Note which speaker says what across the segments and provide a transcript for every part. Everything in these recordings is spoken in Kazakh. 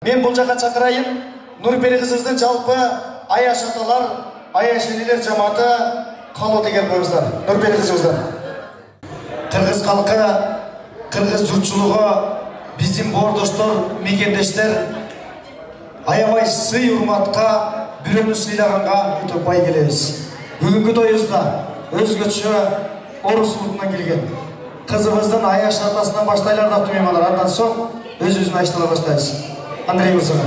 Speaker 1: Мен бұл жаққа шақырайын Нұрпері қызымыздың жалпы аяш аталар, аяш енелер жаматы қало деген қойыңыздар. Нұрпері қызымыздар. Қырғыз халқы, қырғыз жұртшылығы, біздің бордостар, мекендештер аябай сый урматқа, бүріні сыйлағанға өтіп бай келеміз. Бүгінгі тойымызда өзгөчө орыс ұлтынан келген қызымыздың аяш атасынан баштайлар да меймандар. Андан соң өз-өзін айштала бастаймыз. Андрей Мырзаға.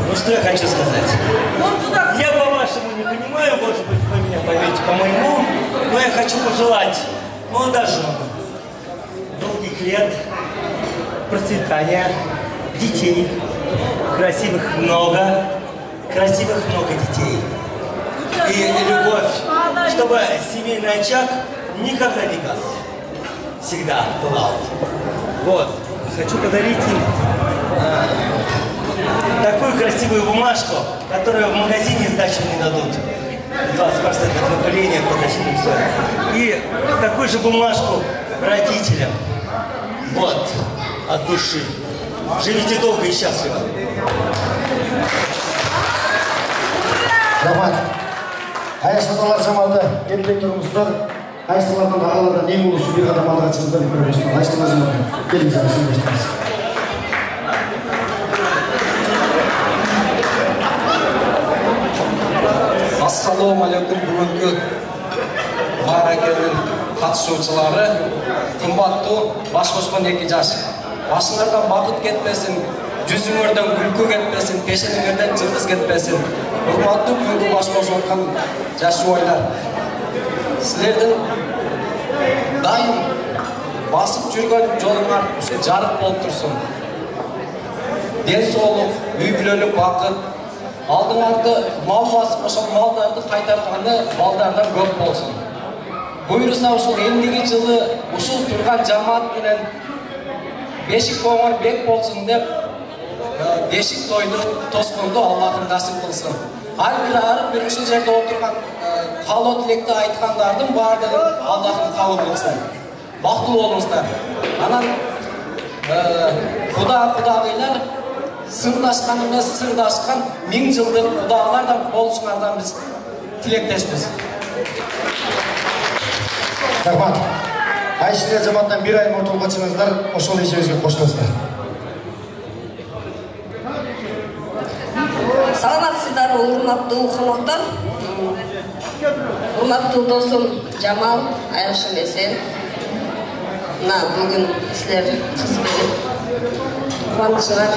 Speaker 2: Ну что я хочу сказать? Я по-вашему не понимаю, может быть, вы меня поймете по-моему, но я хочу пожелать молодоженам долгих лет, процветания, детей, красивых много детей. И любовь, чтобы семейный очаг никогда не гас, всегда пылал. Вот, хочу подарить им такую красивую бумажку, которую в магазине сдачу не дадут. 20% напыления, потащили все. И такую же бумажку родителям. Вот, от души. Живите долго и счастливо.
Speaker 1: Рахмат. Аяш аталар жаматы, келбей тұрмыздар. Айшылардан ағалардан ең ұлы бір қадам алға шығыздар деп көрмешті. Айшылар жаматы, келіңіз арасында бештіңіз.
Speaker 3: Ассалауму алейкум, бүгінгі байракенің қатысушылары, қымбатты баш қосқан екі жас. Басыңардан бақыт кетпесін, жүзіңерден күлкі кетпесін, пешеніңерден жылдыз кетпесін. Құрметті бүгінгі баш қосқан жас жұбайлар. Сіздердің дайым басып жүрген жолыңар жарық болып тұрсын. Денсаулық, үй-бүлөлік бақыт, алдыңарды мал басып, ошол малдарды қайтарғаны балдардан көп болсын. Бұйырса ушул ендігі жылы ушул тұрған жамаат менен бешик боңор бек болсын деп бешик тойду тосконду Аллахым насип кылсын. Ар бир ушул жерде отурган каалоо тилекти айткандардын баардыгын Аллахым кабыл кылсын. Бактылуу болуңуздар. Анан кудагыйлар сырдашкан эмес, сырдашкан 1000 жылдык кудалардан болушуңардан биз тилектешпиз.
Speaker 1: Рахмат. Айшылар жаматтан бір ай отолға чыңыздар, ошол ешебізге қоштыңыздар.
Speaker 4: Саламатсыздар, урматтуу конокторор. Урматтуу досум Жамал, Аяшым эсен. Бүгүн силер кыз берип кубанычыңар.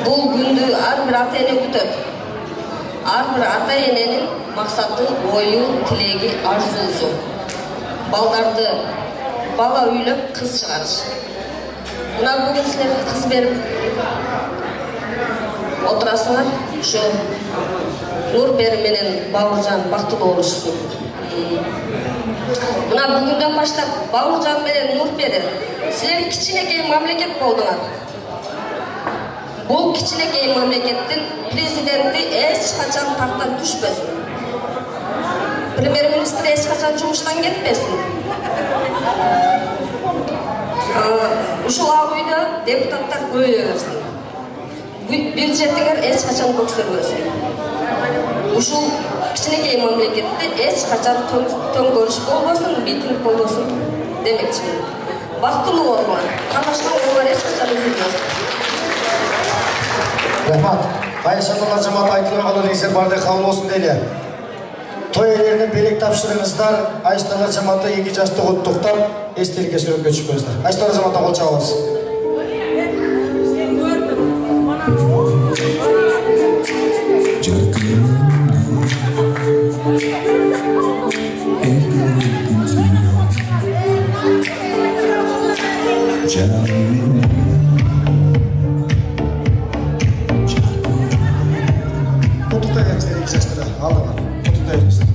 Speaker 4: Бул күндү ар бир ата эне күтөт. Ар бир ата эненин максаты, ою, тилеги, арзуусу. Балдарды бала үйлөп кыз чыгарыш. Мына бүгүн силер кыз берип отурасыңар. Ушу Нурпери менен Бауыржан бактылуу болушсун. Мына бүгүндөн баштап Бауыржан менен Нурпери силер кичинекей мамлекет болдуңар. Бул кичинекей мамлекеттин президенти эч качан тактан түшпөсүн. Премьер-министр эч качан жумуштан кетпесин. Ушул ак үйдө депутаттар көбөйө берсин. Бюджетиңер эч качан көксөрбөсүн. Ушул кичинекей мамлекетте эч качан төңкөрүш болбосун, митинг болбосун демекчимин. Бактылуу болуңар. Каалашкан оңор эч качан үзүлбөсүн.
Speaker 1: Рахмат. Айша аталар жаматы айтылған қалу деңіздер барды қабыл болсын дейлі. Той елеріне белек тапшырыңыздар, Айшалар жаматы екі жасты құттықтап, естелікке суретке түсіп қойыңыздар. Айшалар жаматы қол чағыңыз. Құттықтай беріңіздер екі жастыра, алдыға. Құттықтай беріңіздер.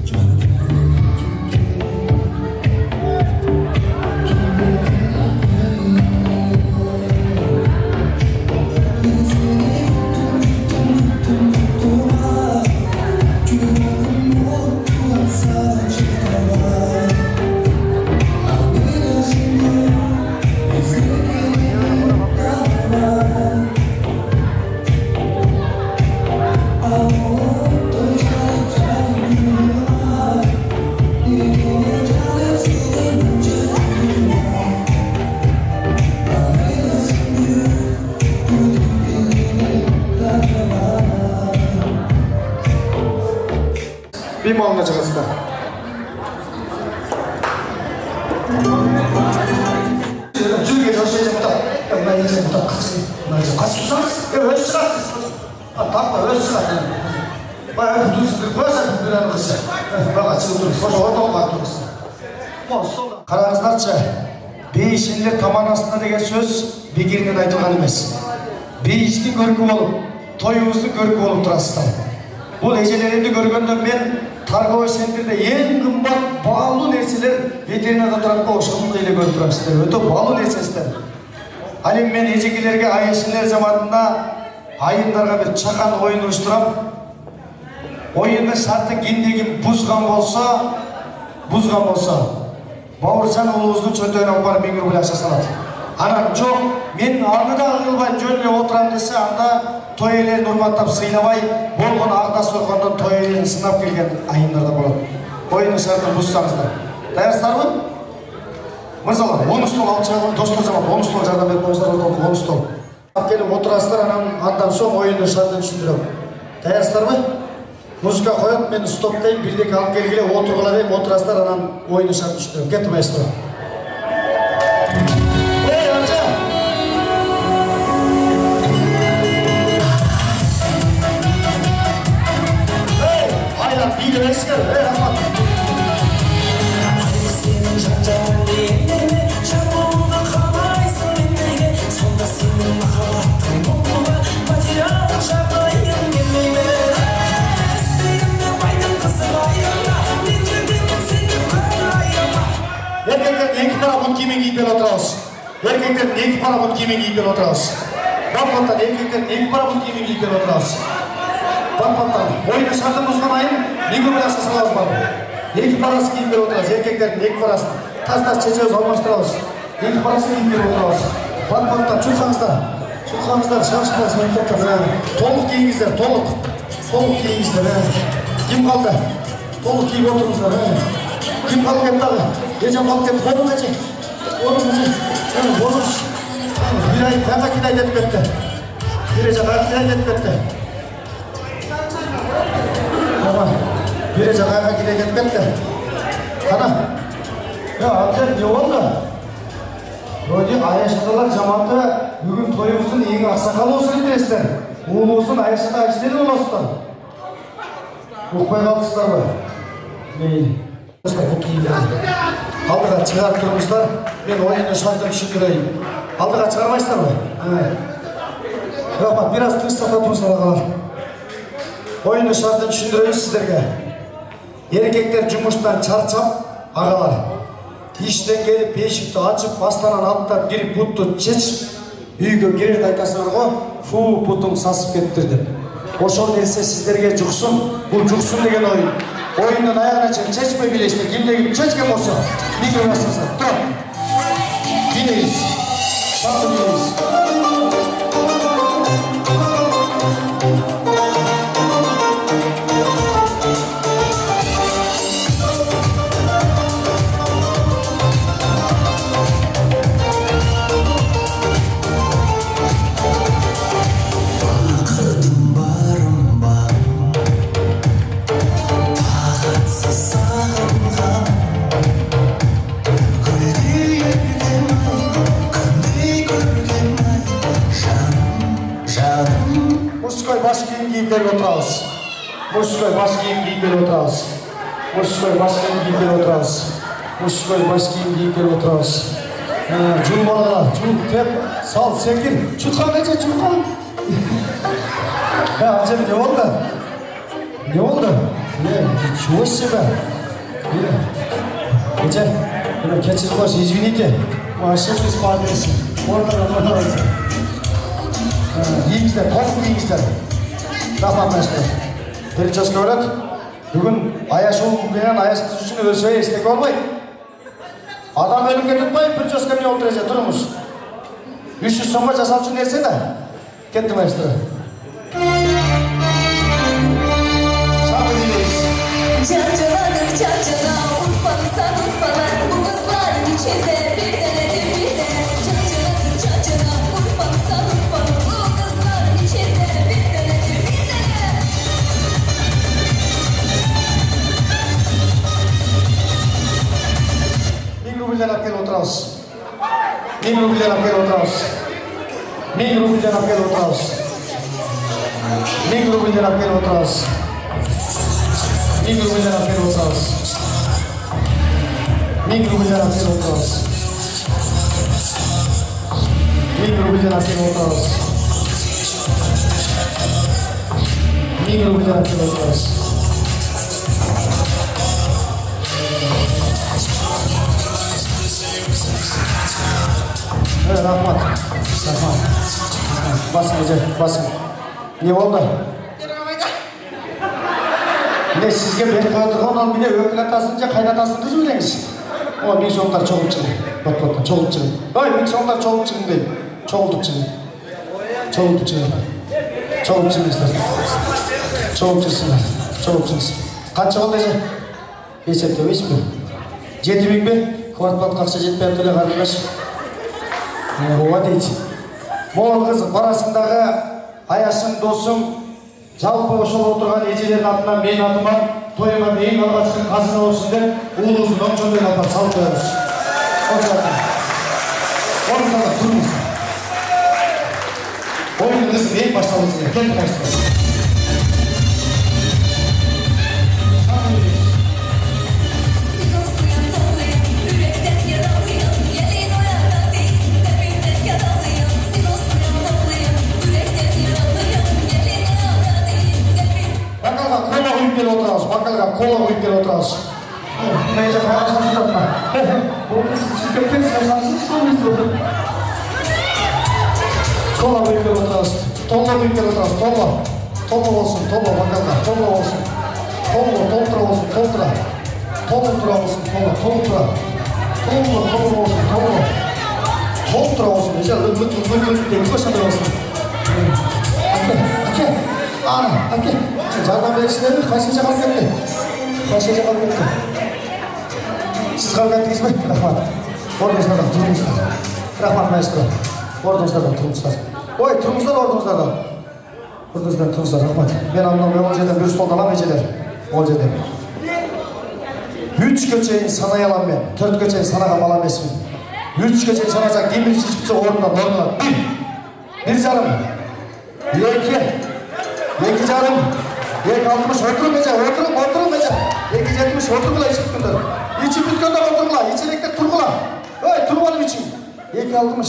Speaker 1: Benim alınacağız da. Жүрге жошайын да. Мына жерде да қасысаңыз, өз шығасыз. Таппа өз шығады. Бая дүрсіз көзі бірін қысы. Баға шығып тұрып, соша орталға тұрсын. Қараңыздаршы, бейшілер командасында деген сөз бекерінен айтылған емес. Бейіштің көркі болып, тойымыздың көркі болып тұрасыздар. Бұл ежелерімді көргенде мен торговый центрде ең қымбат бағалы нәрселер ветеринарда тұратын оқшылық еле көріп тұрасыздар. Өте бағалы нәрсесіздер. Әлем мен ежекелерге аяшылар жаматында айындарға бір чақан ойын ұштырам. Ойынның шарты кимдегин бұзған болса, Бауыржан ұлыңыздың чөнтөйін алып барып мен рубль ақша салады. Анан жоқ, мен аңыда ағылбай жөнле отырам десе, анда той иелерін урматтап сыйлабай, болған ағдас орғандан той иелерін сынап келген айындарда болады. Ойынның шартын бұзсаңыздар. Даярсыздар ма? Мырзалар, 10 стол алып шығарған, достар жамап, 10 стол жардам беріп қойыңыздар, 10 стол. Келіп отырасыздар, андан соң ойынның шартын түсіндірем. Даярсыздар ма? Музыка қояды, мен стоптайын, бірдек алып келгеле отырғыла дейм, отырасыздар, анан ойынның шартын түсіндірем. Кетті маэстро. Эй, амжа! Эй, айлап, биді берсіңер, эй, Ахмат! Erkeklerin iki tarafın kimin giyip oturağız. Erkeklerin iki tarafın kimin giyip oturağız. Bakmadan erkeklerin iki tarafın kimin giyip oturağız. Bakmadan oyunu şartımızdan ayın bir parası salağız var. İki parası giyip oturağız. Erkeklerin iki parası. Tas çeçeğiz olmaştırağız. İki parası giyip oturağız. Bakmadan çulkanızda. Çulkanızda çalışmaz memleketler. Toluk giyinizler, toluk. Toluk giyinizler. Kim kaldı? Toluk giyip oturmuşlar. Kim kaldı hep dağı? Geçen kaldı hep onun kaçı. Onun kaçı. Onun. Bir ay kayma kiday edip etti. Bir ay kayma kiday edip etti. Ama bir ay kayma kiday edip etti. Kana. Ya amca ne oldu? Böyle Ayşe'dalar cemaati bugün toyumuzun iyi aksakalı olsun interesler. Uğumuzun Ayşe'da Ayşe'leri olasılar. Okpay kalmışlar mı? Değil. Aldığa çıkarıp durmuşlar. Ben oyunu şartını düşündüreyim. Aldığa çıkarmayızlar mı? Rahmat biraz tırst satatımızlar ağalar. Oyunu şartını düşündüreyim sizlerge. Erkekler cumuştan çarçap ağalar. İşten gelip beşikti açıp bastanan atlap girip buttu çeçip үйгө кирерде айтасыңар го фу бутум сасып кетtirdim. Ошол нерсе сиздерге жуксун, бул жуксун деген оюн. Oyundan ayağına çekmeyi bilirsin. Kimde gibi çeçken olsa mikro basarsa. Tamam. Dinleyiz. Şarkı dinleyiz. Мужской баш кийим кийип келип отурабыз. Мужской баш кийим кийип келип отурабыз. Мужской баш кийим кийип келип отурабыз. Мужской баш кийим кийип келип отурабыз. Жул балалар, жул теп, сал, секир. Чуткан кача, чуткан. Амжа не болду? Не болду? Ничего себе. Кече, кечирип коюш, извините. Ошибкис бар дейсиң. Ортага Yiyinizler, korku yiyinizler. Rahmatlaştır. Bir çözke öğret. Bugün Ayaş olmayan Ayaş kız için ölseye istek olmayın. Adam ölümge tutmayın, bir çözke ne oturacak, durumuz. 300 songa casalçı nerse de. Kettim Ayaş'tır. Şarkı dinleyiz.
Speaker 5: Cancıladık cancıla, Urfa'lısan Urfa'lar, bu kızların içinde bir denedim bir de. Cancıladık cancıla, Urfa'lısan Urfa'lar, bu kızların içinde bir denedim bir de.
Speaker 1: рубльден алып келіп отырамыз. 1000 рубльден алып келіп отырамыз. 1000 рубльден алып келіп отырамыз. 1000 рубльден алып келіп отырамыз. 1000 рубльден алып келіп отырамыз. 1000 рубльден алып келіп отырамыз. 1000 рубльден алып келіп отырамыз. 1000 рубльден алып келіп отырамыз. Рахмат. Басың, Ece, басың. Не болды? Не сізге бет қойдырған ол міне өкіл атасын же қайнатасын қыз білеңіз. О, мен соңдар чоғып шығын. Бат-баттан чоғып шығын. Ой, мен соңдар чоғып шығын дейм. Чоғылдып шығын. Чоғылдып шығын. Чоғып шығыңыздар. Чоғып шығыңыздар. Чоғып шығыңыз. Қанша болды же? Есептемейсіз бе? 7000 бе? Қуатпат қақша жетпей төле қарындаш. Оға дейді. Мол қыз барасындағы аяшым, досым, жалпы ошол отырған ежелердің атынан мен атыма тойыма ең алғашқы қазына болсын деп ұлыңыздың оңшондай алпақ салып қоямыз. Орында тұрыңыз. Ойын қызым ең басталыңыз. Келді қайсыз. Bakkalga kola koyup gel oturasız. Neyse hayatınızı yapma. Bu şirketin yaşansız koymuştur. Kola koyup gel oturasız. Tolla koyup gel oturasız. Tolla. Tolla olsun. Tolla bakkalga. Tolla olsun. Toltra olsun. Toltra. Toltra olsun. Toltra. Toltra olsun. Toltra olsun. Güzel. Lık deniz başında olsun. Ake. Ana. Ake. Jardan verişler mi? Kaçıncı kalp etti? Kaçıncı kalp etti? Siz kalp ettiniz mi? Rahmat. Ordunuzlardan turumuzlar. Rahmat maestro. Ordunuzlardan turumuzlar. Oy turumuzlar ordunuzlardan. Ordunuzlardan turumuzlar. Rahmat. Ben anlamıyorum. Olcaydan bir stoldan alamayacaklar. Olcaydan. 3 köçeğin sana yalan ben. 4 köçeğin sana kamalan esmin. 3 köçeğin sanacak. Demir çiçipçi orundan orundan. 1 canım. 2 canım. Ek altmış oturun Ece, oturun Ece. 270 oturgula içip bütkundir. İçip bütkundir oturgula, içerekte turgula. Oy, turup alıp için. 260,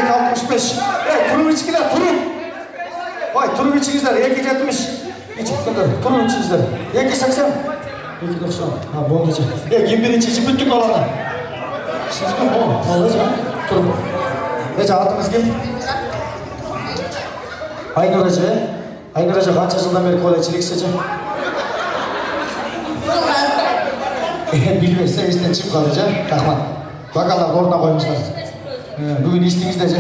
Speaker 1: 265. Oy, turup içkiler, turup. Oy, turup içinizler, 270. İçip bütkundir, turup içinizler. 280, 290. Ha, bol Ece. 21 içip büttük olana. Siz mi bol? Bol Ece, turup. Ece, atımız gel. Aynur Ece. Aynur Ece qancha жылдан beri kola içiriksiz Ece? Bilmezse esten çıkıp kaldı Ece. Rahmat. Bakallar oruna koymuşlar. Bugün içtiniz Ece.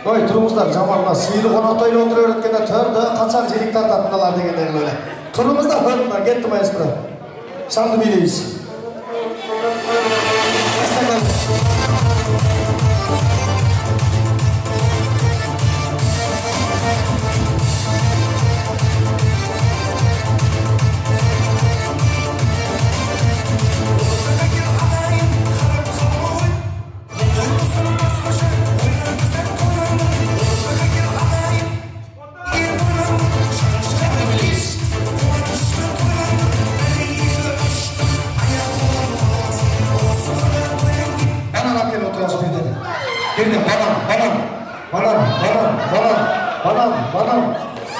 Speaker 1: Oy turumuzlar jamanla sıyırı konaktoyla oturuyor etkende törde kaçan jelik tartatındalar degenleri böyle. Turumuzlar orundan getdi maestro. Şamdı bileyyiz.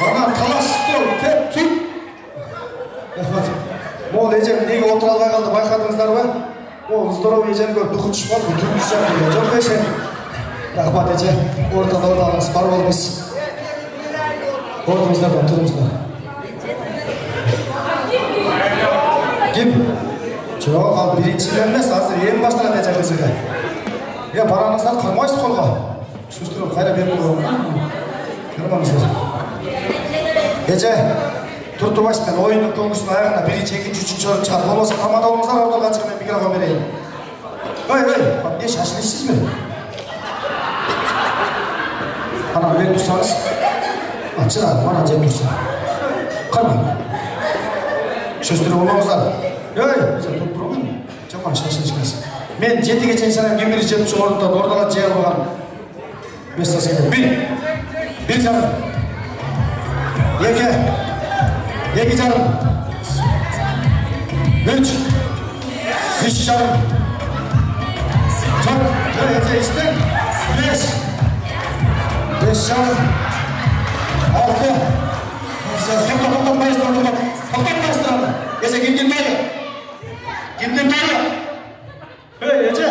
Speaker 1: Banan, talaş, stol, tep, tüp. Rahmat. Mol Ece'm nege otur almay kaldı, bayqadыңыздар mı? O здоровый Ece'ni görüp duxu düşman, bu türküsü yapıyor. Çok beşe. Rahmat Ece, orada alınız, bar olmuş. Ordumuzlardan, turumuzdan. Kim? Çok abi, birinciler emas, hazır en baştan Ece kızıga. Ya baranızdan kalmayız kolga. Şusturup, kayra berip koyalım. Kırmamızlar. Ece, turtubasın ben oyunun konusunu ayağına biri çekince üçüncü orun çıkar. Olmasa tamada olmazlar orada kaçırıp ben mikrofon vereyim. Oy, bak ne şaşırışsız mı? Bana ver dursanız. Açın abi, bana cep dursun. Kalma. Şöstürü olmamızlar. Oy, sen tutturun mu? Çaman şaşırışkası. Мен 7-ге чейин санап 21-ші орындан ордаға жия алған. Место секен. 1 жарым. 2 жарым. 3 жарым. 4 işte 5 жарым. 6 Kimden böyle? Hey Ece.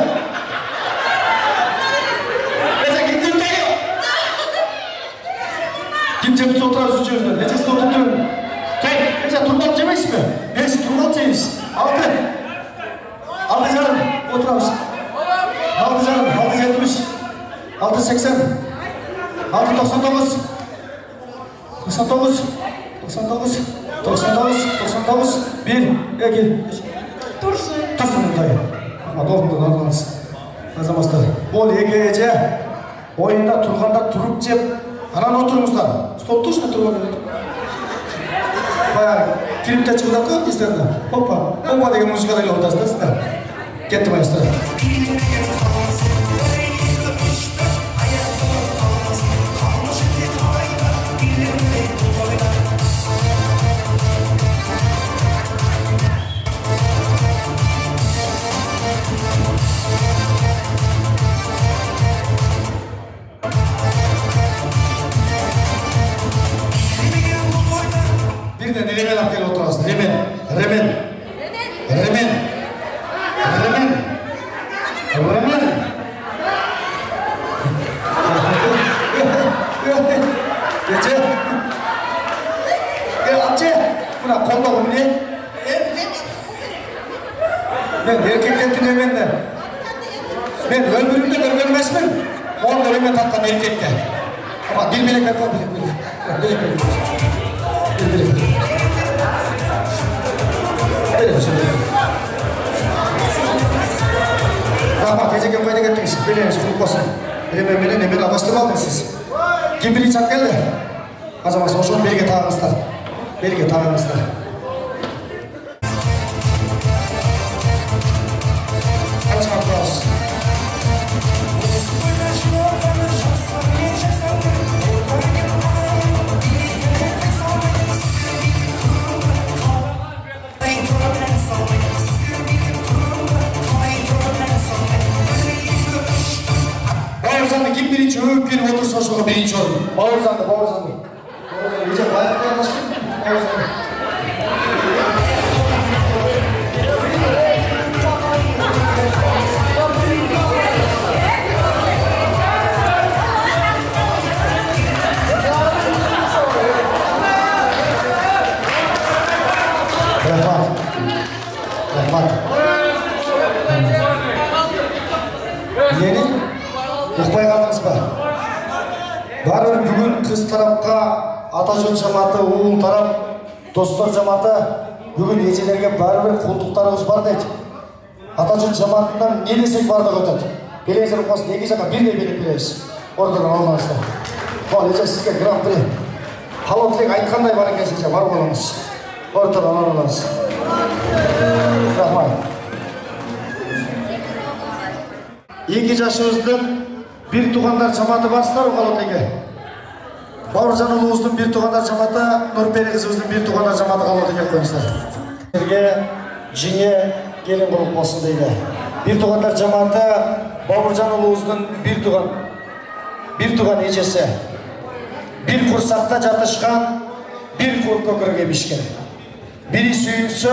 Speaker 1: Ece kimden böyle? Kim cebimde oturarız uçuyoruz da. Ece size oturtuyorum. Hey Ece turbat yemeyiz mi? Neyse turbat yemeyiz. 6 canım oturarız. 6 canım 6.70 6.80 6.99 99 1 2 Tursun dayı. Doldu alınız. Azamazda. Bol Ece. Oyunda turganda turup cep. Anan oturmuşlar. Stol tuş mu turganda? Bayağı klipte çıkıdak yok isterler. Hoppa degen müzikadayla ortasınız da. Gitti maestro. Birden remen akıl oturasın. Remen. Gece. Gel amca. Buna kolla bunu ne? Ben erkekten dinlemenden. Ben ömrümde görmezmem. Onda remen takkan erkekte. Ama dil melek takkan bilek. Rahmat ecegen koyda gettiniz. Bileniz kuluk basın. Hemen abastırmadınız siz. Kim birinci hak geldi? Azamaz oşun belge tağınızlar. Kaç kapraz? Bağırzan'da kim birinci öğüp gelip otursa şoğa birinci olur. Bağırzan'da. Gece bayrakta yanlaştın mı? Bağırzan'da. Rahmat. Yeni? Uqbay qaldыңыз ба? Baribir bugun qiz tarafqa Atajon jamoati, o'g'il taraf do'stlar jamoati bugun ejelarga baribir qo'ltiqlarimiz bor deydi. Atajon jamoatidan ne desek bardak o'tadi. Belingizga qo'ysin, ikki yoqqa birday berib berasiz. Oradan olmasizlar. Qo'l eje sizga Grand Prix. Halotlik aytganday bor ekansiz, bor bo'lamiz. Oradan olamiz. Rahmat. 2 жашыбыздын bir туғандар жамааты барсыздар Қалотеге. Бауыржан ұлымыздың bir туғандар жамааты, Нұрпери қызымыздың bir туғандар жамааты Қалотеге қойыңыздар. Сіздерге жеңе келін болып болсын дейді. Bir туғандар жамааты Бауыржан ұлымыздың bir туған ежесі. Bir құрсақта жатышқан, bir көкірге бишкен. Бірі сүйінсе,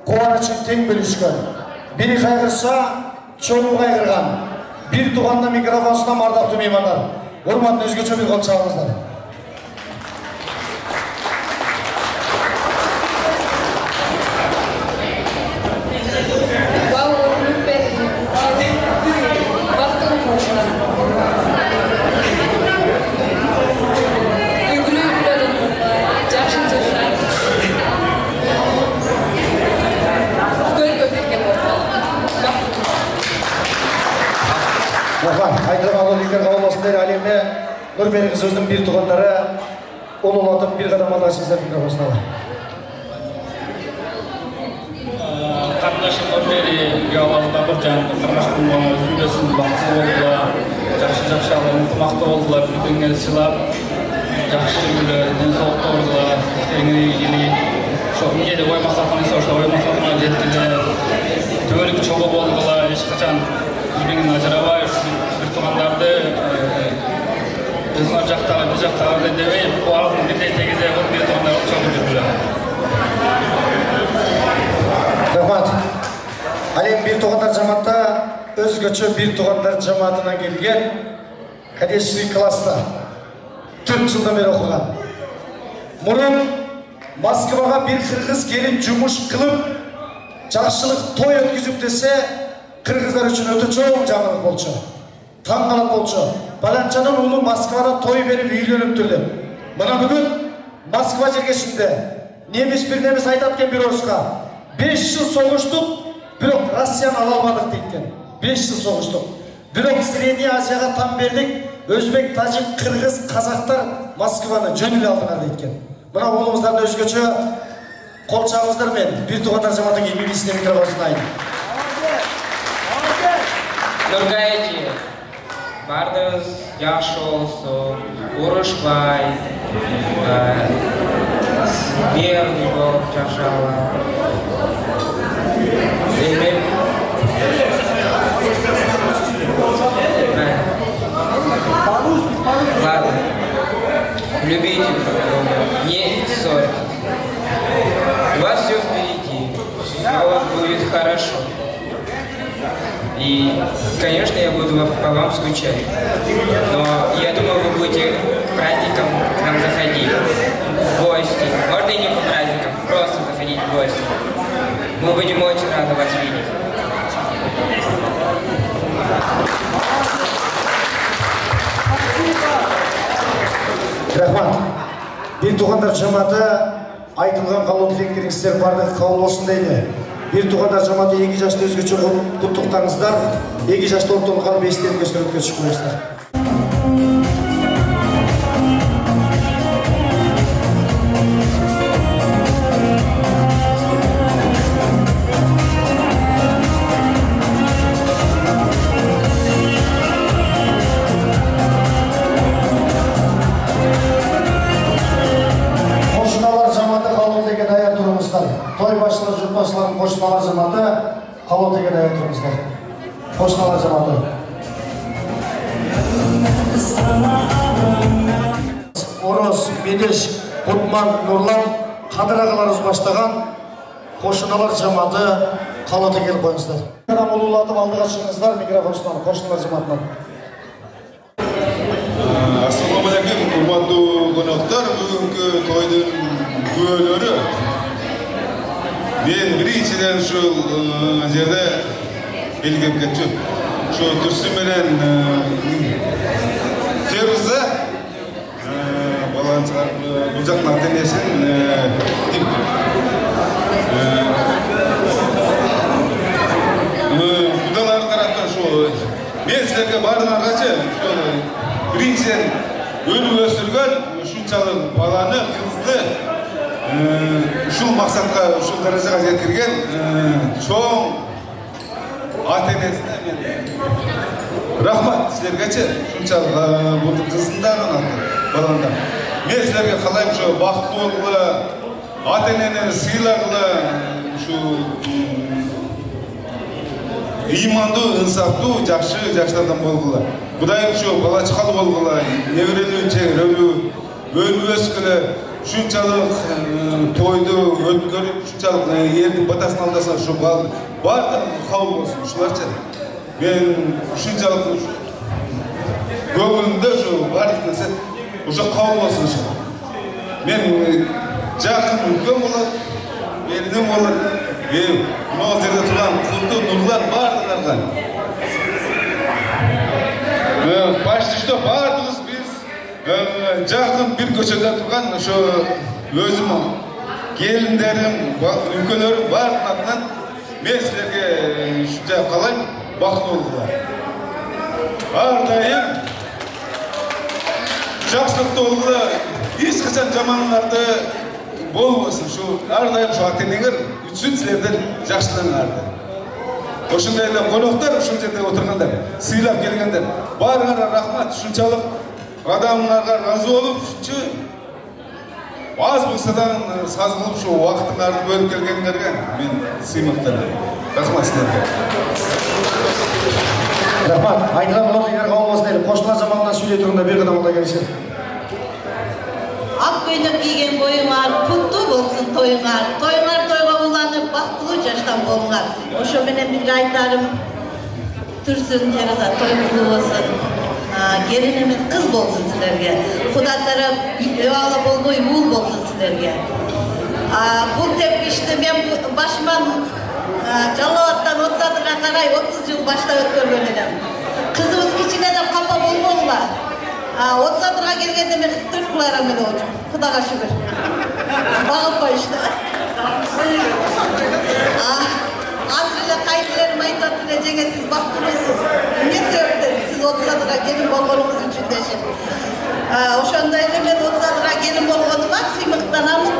Speaker 1: қуанышын тең бөлішкен. Бірі қайғырса, çoğu қайғырған. Bir туғанда микрофон ұстам ардақты меймандар. Орматын өзгече бір қол шағыңыздар. Айтылған алып қалмасындар әлемде Нұрпери қызымыздың bir туғандары ұлылатып bir қадам алға сіздер микрофон ұстады.
Speaker 6: жашылдан бери ұяларда бір жаңағы қармашқын сүйлесін бақсы болдылар, жақсы алып ынтымақты болдылар, бірдеңені сыйлап, жақсы жүргілер, денсаулықта болдылар, еңірей шоқынге де ой мақсатына ой мақсатына жеттілер, төбелік чоғы болдылар, ешқашан бірдеңені ажырабай, бір туғандарды өзінің жақтағы, бір жақтағы демей, барлығын бірдей тегізе бір туғандарды чоғы жүргілер.
Speaker 1: Рахмат. Әлем бір туғандар жаматта өзгөчө бір туғандар жаматына келген кадетский класста 4 жылдан бері оқыған. Мұрын Москваға бір қырғыз келіп жұмыс қылып, жақшылық той өткізіп десе, қырғыздар үшін өте чоң жаңалық болчу. Таң қалат болчу. Баланчанын ұлы Москвада той беріп үйленіп түрді. Мына бүгін Москва жергесінде неміс бір неміс айтаткен бір орысқа 5 жыл соғыштық, бирок Россияны ала алмадық дейткен. 5 жыл соғыштық. Бирок Средний Азияға там бердік, өзбек, тажик, қырғыз, қазақтар Москваны жөніле алдыңар дейткен. Мына ұлымыздарды өзгөчө қол чабыңыздармен бір туғандар жаматың еңбегісіне микрофонын айын.
Speaker 7: Нұрғайди, бардыңыз жақсы болсын, ұрышпай, берді болып жақшала. Ладно, любите друг друга, не ссорьтесь. У вас все впереди, все будет хорошо. И, конечно, я буду по вам скучать. Но я думаю, вы будете к праздникам к нам заходить в гости. Можно и не по праздникам, просто заходить в гости. Мы будем очень рады вас видеть.
Speaker 1: Рахмат. Bir туғандар жаматы айтылған қалу тілектеріңіздер бардық қабыл болсын дейді. Bir туғандар жаматы 2 жашты өзгөчө құттықтаңыздар. 2 жашты орталық қалып естеріңізге суретке шығып қойыңыздар. Той başlar, жұрт başların қошыналар жаматы, қалу деген аяқ тұрыңыздар. Қошыналар жаматы. Орос, Медеш, Құтман, Нұрлан, Қадыр ағаларымыз баштаған қошыналар жаматы, қалу деген қойыңыздар. Адам ұлылатып алдыға шығыңыздар, микрофоншылар, қошыналар жаматынан.
Speaker 8: Ассалаумағалейкум, құрметті қонақтар, бүгінгі тойдың куәлері. Мен біріншіден şu жерде келгем кетчү. Şu Түрсі менен Феруза баланчылар бұл жақтың ата-енесін құдалары тараптан şu мен сіздерге бардыңарғачы біріншіден өліп өсірген шунчалық баланы, қызды ушул максатка, ушул даражага жеткирген чоң ата-энесине мен рахмат силергечи, ушунчалык бул кызындан баландан. Мен силерге каалайм ушу бактылуу болгула, ата-энени сыйлагыла, ушу ыймандуу, инсафтуу, жакшы-жакшылардан болгула. Кудайым ушу бала чакалы болгула, неберелүү, чегирелүү, өлүп өскүлө. Шунчалық тойды өткөрүп, шунчалық елдің батасын алдаса, шу барды қабыл болсын, ушуларча. Мен шунчалық көңілімде шу барлық нәрсе уже қабыл болсын шу. Мен жақын үлкен болады, елдің болады. Мынау жерде тұрған Құлды, Нұрлан бардыңарға. Почти что бардыңыз біз жақын бір көшеде тұрған өзім келіндерім, үлкелерім бардың атынан мен сіздерге шүнжа қалайым бақыт болуға. Ардайым жақсылықты болуға, ешқашан жаманларды болмасын. Ардайым ата-енеңер үчүн силерден жакшыланыңарды. Ошондой эле коноктор ушул жерде отургандар, сыйлап келгендер. Баарыңарга рахмат, ушунчалык адамдарга ыраазы болуп, ушунча аз болсо да саз кылып ушу убактыңарды бөлүп келгениңерге мен сыймыктанам. Рахмат силерге.
Speaker 1: Рахмат. Айтылған болатын болмасын деп қосылған заманнан сөйлей тұрғанда бір қадам алда келсе.
Speaker 9: Ак көйнөк кийген боюңар куттуу болсун тоюңар. Тоюңар тойго уланып бактылуу жаштан болуңар. Ошо менен бирге айтарым турсун жараса тоюңуз болсун. Келин эмес кыз болсун силерге. Кудай тарап бала болбой уул болсун силерге. Бул тепкичти мен башыман Жалалаттан Отсадырга карай 30 жыл баштап өткөргөн элем. Кызыбыз кичине деп капа болбоңула. Отсадырга келгенде мен 4 килограмм эле болчумун. Кудайга шүгүр. Багып коюшту. Азыр эле кайнелерим айтат эле жеңе сиз бактылуусуз. Эмне себептен сиз Отсадырга келин болгонуңуз үчүн дешет. Ошондой эле мен Отсадырга келин болгонума сыймыктанамын.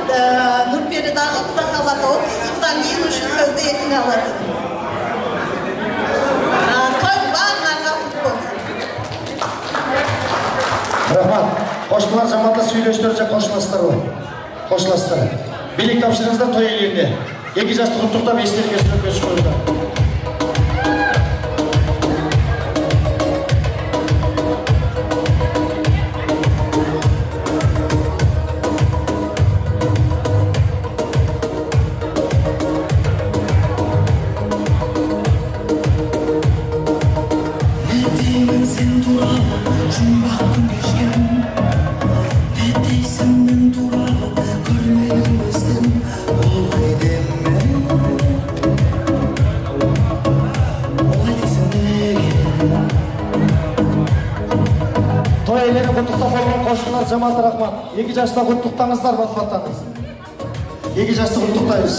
Speaker 9: Нурпери дагы Кудай кааласа 30 жылдан кийин ушул сөздү эсиңе аласың. Той баарыңарга кут болсун.
Speaker 1: Рахмат. Қосылған заманда сөйлештер же қосыластырбы? Қосыластыр. Билик тапшырыңыздар той иелеріне. 2 жашты құттықтап естерге сөйлеспес қойыңдар. Қосылар жамаат рахмат. 2 жашта құттықтаңыздар батпаттаңыз. 2 жашты құттықтаймыз.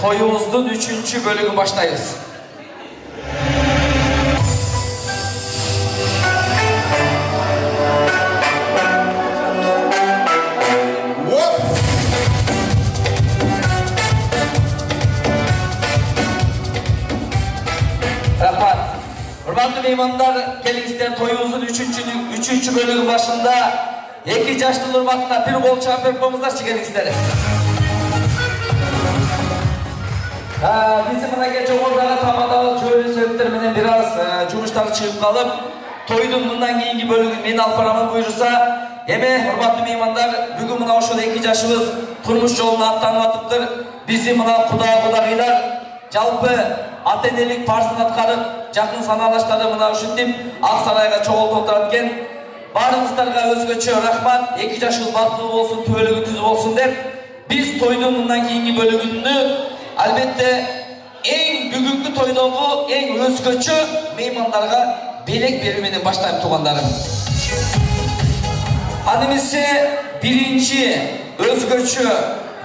Speaker 3: Toyumuzun 3. bölümü başlayız. Rahmat. Hürmetli meymanlar, kelingizler toyumuzun 3. bölümü başında 2 yaşlı hürmetine bir bol çağ performanslar çıkarыңızlar. Bizim mına gece orada tamada şöyle sebeplerden biraz cumuşlar çıkıp kalıp toydun bundan keyingi bölümü meni alparamın buyursa eme hürmetli meymanlar bugün mına oşuda 2 yaşımız turmuş yoluna attanıp atıptır. Bizim mına kudagılar жалпы ата-энелик парсын аткарып жакын санаалаштары мына ушинтип Ак Сарайга чогултуп отурат экен. Баарыңыздарга өзгөчө рахмат. 2 жашыңыз бактылуу болсун, түбөлүгү түз болсун деп биз тойдун мындан кийинки бөлүгүндө албетте эң бүгүнкү тойдогу эң өзгөчө меймандарга белек берүү менен баштайт туугандарым. Анемесе биринчи өзгөчө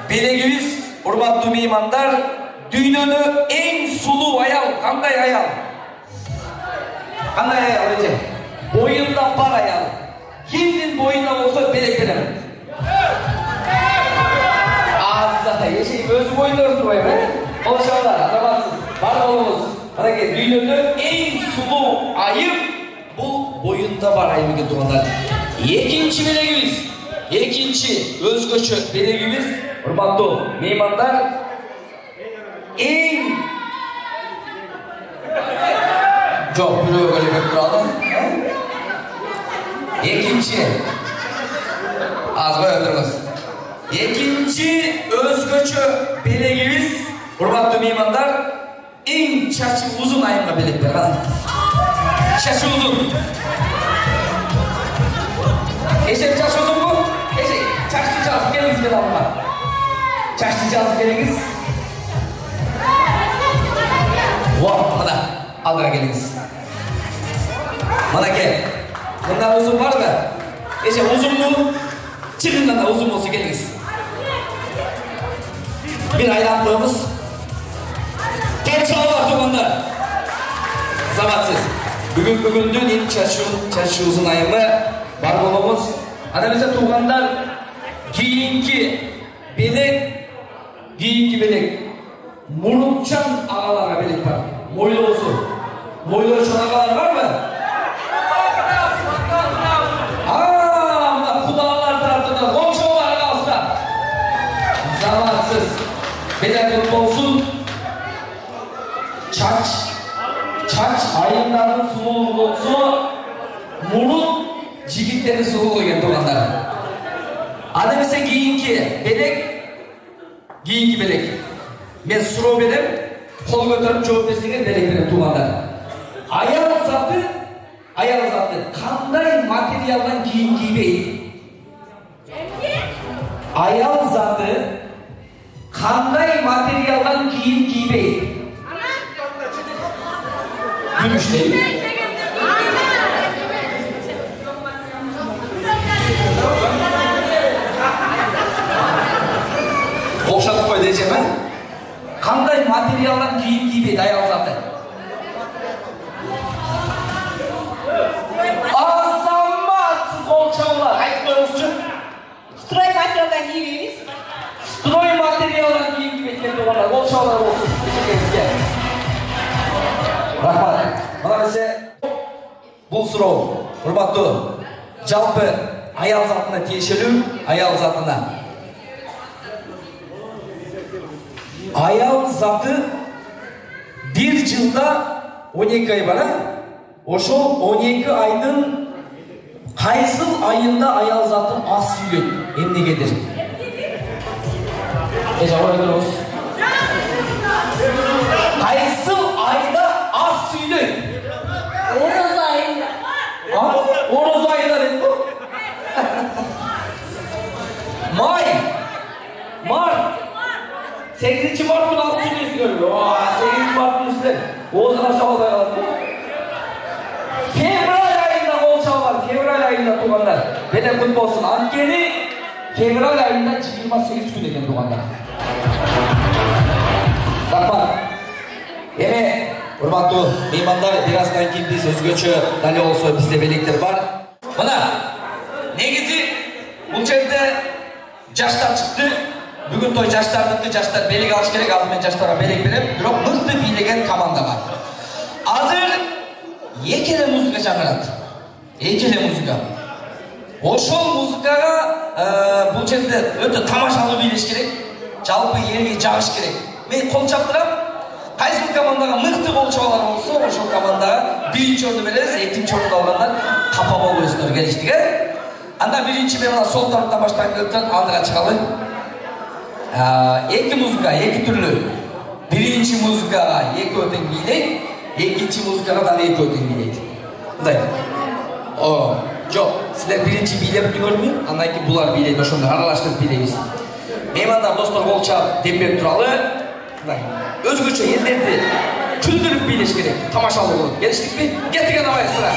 Speaker 3: белегибиз урматтуу меймандар Dünyada en sulu ayal, kanday ayal? Kanday ayal öyle. Boyundan par ayal. Kimdin boyundan olsa belek veremem. да бар айымекен туғандар. Екінші белегіміз, екінші өзгөчө белегіміз, урматтуу меймандар, ең жоқ, бирөө белек туралы. Екінші азбай отырыңыз. Екінші өзгөчө белегіміз, урматтуу меймандар, ең чачы uzun айымға белек берген. Чачы uzun. Eşek çarşı uzun mu? Eşek çarşı çalsın geliniz ben alma. Çarşı çalsın geliniz. Vah, mana aldıra geliniz. Mana gel. Bunlar uzun var mı? Eşek uzun mu? Çıkından da uzun olsun geliniz. Bir ayran koyumuz. Gel çalar tuğanlar. Zamansız. Bugündün ilk çarşı uzun ayımı бар болуңуз. Ана бизе туугандар кийинки белек мурунчан агаларга белек бар. Мойлоосу. Мойлоочон агалар барбы? Мына кудалар тараптан колчоолар агалса. Замансыз белек болсун. Чач айымдардын сулуулугу болсо, мурун жигиттерди суу койгон туугандар. Аны бизе кийинки белек. Мен суроо берем, кол көтөрүп жооп берсеңер белек берем туугандар. Аял заты кандай материалдан кийим кийбейт? Аял заты кандай материалдан кийим кийбейт? Күмүштейби? Окшатып кой дечем, кандай материалдан кийим кийбейт аял заты? Азаматсыз колчоолор айтып коюңузчу.
Speaker 9: Строй материалдан кийбейбиз.
Speaker 3: Строй материалдан кийим кийбейт экен туугандар, колчоолор болсун. Рахмат. Мына бизе бул суроо, урматтуу, жалпы аял затына тиешелүү, аял затына. Аял заты bir жылда 12 ай бар, ошол 12 айдын кайсыл айында аял заты аз сүйлөйт? Эмнегедир? Жабыр айтыңыз. Кайсыл айда аз сүйлөйт?
Speaker 9: Ороз айында.
Speaker 3: Ороз айында дейт бу? Март. 8 Mart günü az süylüyorsunuz. 8 Mart günü sizler Oğuz'un aşağı kaldı. Fevral ayında kolçağı var. Fevral ayında tuğanlar. Beden kutlu olsun. Ankeni Fevral ayında 28 gün eken tuğanlar. Rahmat. Eme hurmattуу meymanlar, birazdan keyin biz өзгөчө дали болсо бизде белектер бар. Мына негизи бул жерде жаштар чыкты. Бүгүн той жаштардыкы, жаштар белек алыш керек. Азыр мен жаштарга белек берем. Бирок мыкты бийлеген команда бар. Азыр экеле музыка чыгарат. Экеле музыка. Ошол музыкага бул жерде өтө тамашалуу бийлеш керек. Жалпы элге жагыш керек. Мен кол чаптырам. Кайсы командага мыкты колчоолор болсо, ошол командага биринчи орунду беребиз, экинчи орунду алгандар капа болбойсуздар, келиштик, Анда биринчи мен мына сол тараптан баштап келип турат, алдыга чыгалы. Эки музыка, эки түрлүү. Биринчи музыкага экөө тең бийлейт, экинчи музыкага дагы экөө тең бийлейт. Мындай. Жок, силер биринчи бийлеп үлгөрмү? Андан кийин булар бийлейт, ошондо аралаштырып бийлейбиз. Меймандар, достор, кол чаап дембек туралы. Мындай. Өзгөчө элдерди күлдүрүп бийлеш керек, тамашалуу болот. Келиштикпи? Кеттик анабай сыра.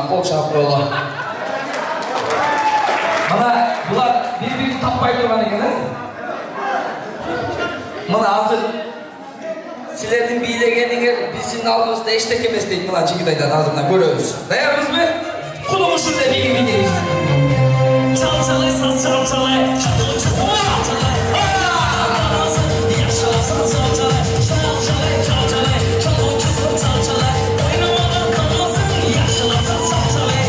Speaker 3: Кол чаап коелу. Мына булар бири-бирин Мына азыр силердин бийлегениңер биздин алдыбызда эчтеке эмес дейт мына жигит айтат, азыр мына көрөбүз. Даярбызбы? Кудум ушундай бийлик бийлейбиз. Çalçalay, saz çalçalay, çalçalay, çalçalay. Yaşa saz çalçalay, çalçalay, çalçalay, çalçalay, çalçalay. Oynamadan kalmasın, yaşa saz çalçalay.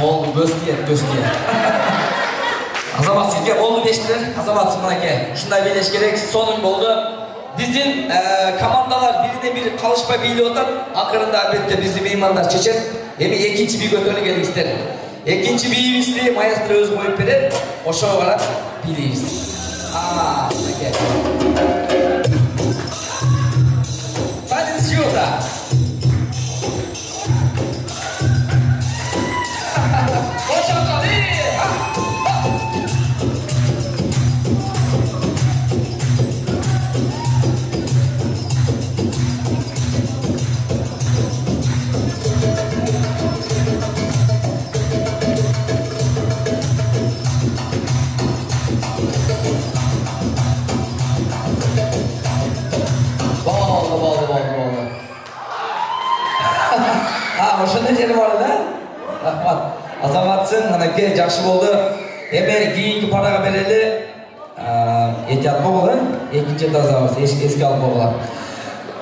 Speaker 3: Oldu, göz diye. Azamat sizge oldu deştiler. Azamat Sımınake. Şunday beyleş gerek. Sonun oldu. Bizim komandalar birine bir kalışma beyli otar. Akırında elbette bizim meymanlar çeçen. Hem ikinci bir götörü gelmek ister. İkinci bir iyisi maestro öz boyup verir. O şov olarak biliriz. Sımınake. Hadi siz da. Ошондой жери бар да? Рахмат. Азаматсың, мынакей жакшы болду. Эми кийинки парага берели. Этият болгула, экинчи тазабыз, эске алып болгула.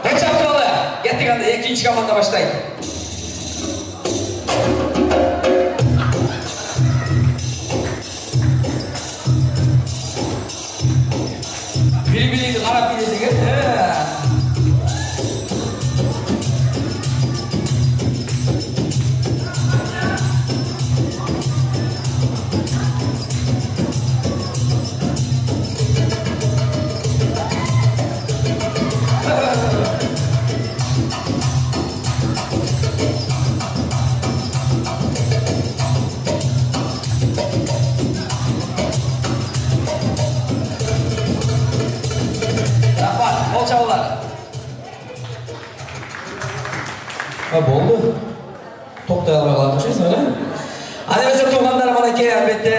Speaker 3: Качапталы, кеттик анда экинчи команда баштайт. Бири-бириңди карап билесиңер. Болду. Токтой албай калат окшойсуң, эле? Аны эмесе туугандар манакей албетте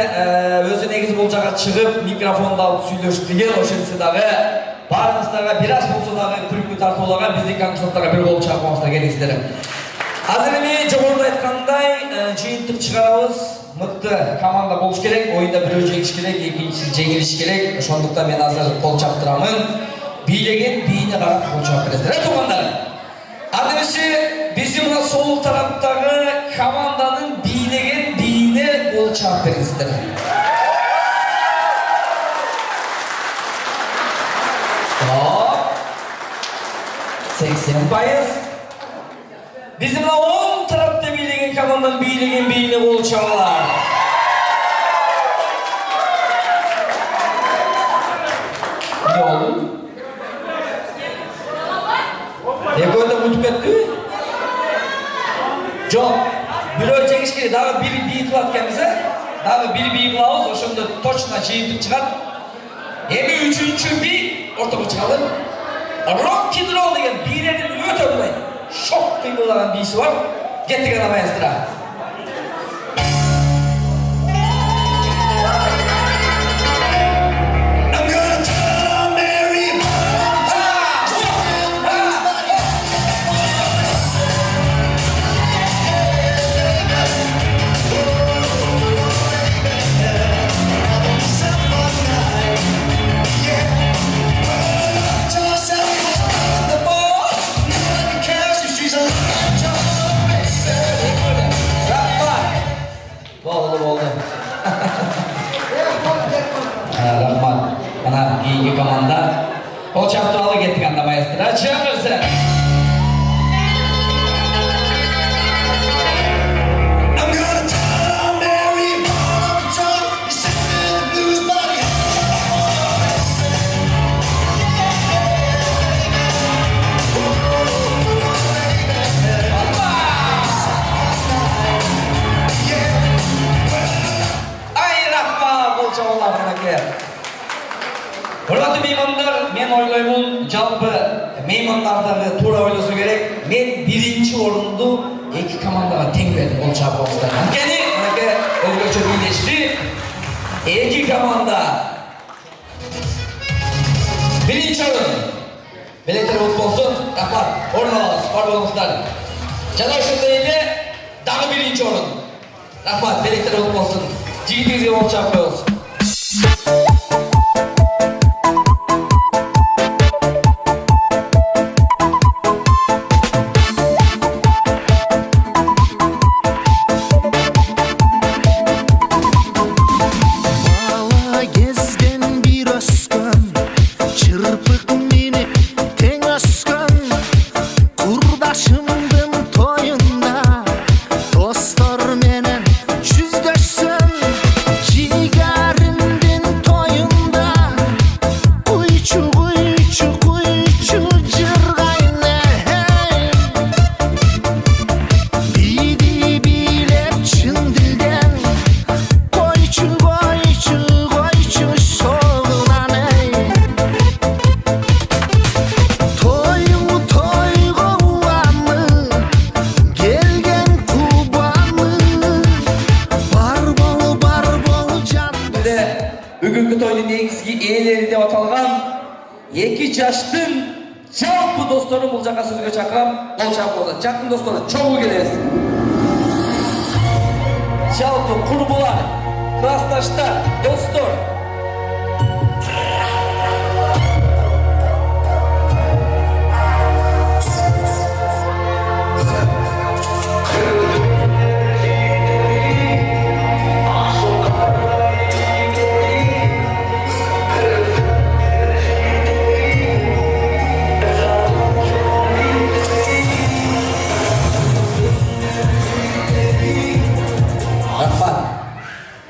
Speaker 3: өзү негизи бул жака чыгып, микрофонду алып сүйлөшүп деген, ошентсе дагы баарыңыздарга бир аз болсо дагы күлкү тартуулаган биздин концерттарга бир болуп чакырмаңыздар келиңиздер. Азыр эми жогоруда айткандай жыйынтык чыгарабыз. Мыкты команда болуш керек, оюнда бирөө жеңиш керек, экинчиси жеңилиш керек. Ошондуктан мен азыр кол чаптырамын. Бийлеген бийине карап кол чап бересиздер. Туугандар. Адемisi bizim sol taraftaki komandanın biylegen biyine kol çarp veririzdir. Hop. 80%. Bizim 10 tarafta biylegen komandanın biylegen biyine kol çarplar. Ne oldu? Eko'da unutup etti mi? Жоқ, бирөө жеңиш керек, дагы бири бий кылат экенбиз, дагы бири бий кылабыз, ошондо точно жыйынтык чыгат. Эми үчүнчү бий ортого чыгалы. Рок-н-ролл деген бийлердин өтө оңой, шок кыймылдаган бийси бар. Кеттик ана маэстро. Rahmat, mana keyingi komanda kol çaptırmalı gettik anda maestro. Çığırırsın. Hurmatly mehmonlar, men o'ylayman, jalpı mehmonlardagi to'g'ri o'ylasa kerak. Men birinchi орунду эки командага тең берди болчу болсуздар. Анткени мынакей өзгөчө бийлешти. Эки команда. Биринчи орун. Белектер от болсун. Рахмат. Орун алабыз. Бар болуңуздар. Жана ошондой эле дагы биринчи орун. Рахмат. Белектер от болсун. Жигитиңизге болуп чыгып коебуз. Бүгүнкү тойдун негизги ээлери деп аталган эки жаштын жалпы досторун бул жака сөзгө чакырам. Ол чакырды. Жакын достор, чогуу келебиз. Жалпы курбулар, классташтар, достор.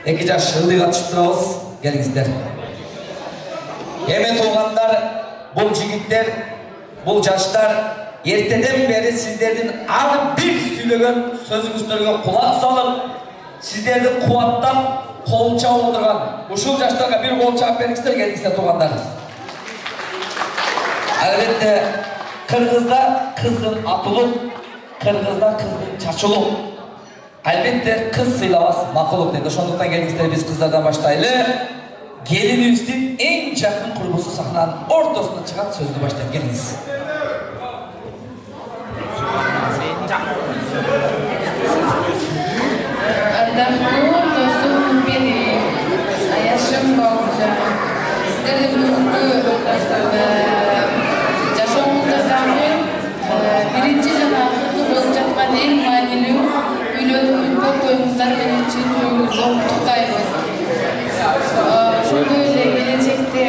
Speaker 3: Эки жаш ылдый катышып турабыз. Келиңиздер. Эми туугандар, бул жигиттер, бул жаштар эртеден бери сиздердин ар бир сүйлөгөн сөзүңүздөргө кулак салып, сиздерди кубаттап, кол чабып отурган ушул жаштарга бир кол чабып бериңиздер. Келиңиздер туугандар. Албетте кыргызда кыздын атылып, кыргызда кыздын чачылып. Albatta qiz siylamas ma'qullik dedi. Ошондуктан келиңиздер биз кыздардан баштайлы. Келинибиздин эң жакын курбусу сахнанын ортосуна чыгат, сөздү баштап келиңиз.
Speaker 10: Ардактуу досум Бери, Аяшым Бауыржан. Сиздердин бүгүнкү жашооңуздардагы биринчи жана акыркы болуп жаткан эң маанилүү үйлөнүү тоюңуздар менен чын жүрөгүмдөн куттуктайбыз. Ошондой эле келечекте